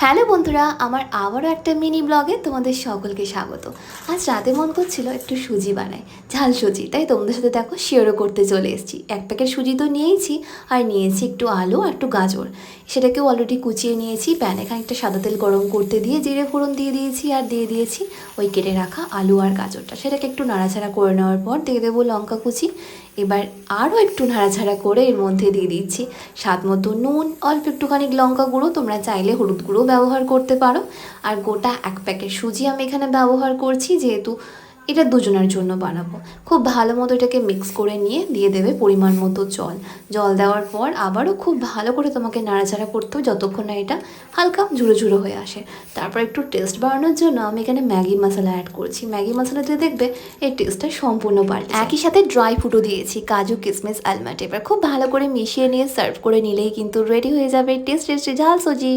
Hello বন্ধুরা, আমার আবারও একটা মিনি ব্লগে তোমাদের সকলকে স্বাগত। আজ রাতে মন করছিল একটু সুজি বানাই, ঝাল সুজি, তাই তোমাদের সাথে দেখো শেয়ারও করতে চলে এসেছি। এক প্যাকেট সুজি তো নিয়েইছি, আর নিয়েছি একটু আলু আর একটু গাজর। সেটাকেও অলরেডি কুচিয়ে নিয়েছি। প্যানে খানিকটা সাদা তেল গরম করতে দিয়ে জিরে ফোড়ন দিয়ে দিয়েছি, আর দিয়ে দিয়েছি ওই কেটে রাখা আলু আর গাজরটা। সেটাকে একটু নাড়াচাড়া করে নেওয়ার পর দিয়ে দেবো লঙ্কা কুচি। এবার আরও একটু নাড়াচাড়া করে এর মধ্যে দিয়ে দিচ্ছি স্বাদ মতো নুন, অল্প একটুখানি লঙ্কা গুঁড়ো, তোমরা চাইলে হলুদ গুঁড়ো ব্যবহার করতে পারো। আর গোটা এক প্যাকেট সুজি আমি এখানে ব্যবহার করছি, যেহেতু এটা দুজনের জন্য বানাবো। খুব ভালো মতো এটাকে মিক্স করে নিয়ে দিয়ে দেবে পরিমাণ মতো জল। জল দেওয়ার পর আবারও খুব ভালো করে তোমাকে নাড়াচাড়া করতে হবে যতক্ষণ না এটা হালকা ঝুড়ো ঝুড়ো হয়ে আসে। তারপর একটু টেস্ট বাড়ানোর জন্য আমি এখানে ম্যাগি মশলা অ্যাড করছি। ম্যাগি মশলা দিয়ে দেখবে এই টেস্টটা সম্পূর্ণ পাল্টে। একই সাথে ড্রাই ফ্রুটও দিয়েছি, কাজু, কিশমিশ, আলমন্ড। এবার খুব ভালো করে মিশিয়ে নিয়ে সার্ভ করে নিলেই কিন্তু রেডি হয়ে যাবে টেস্টি ঝাল সুজি।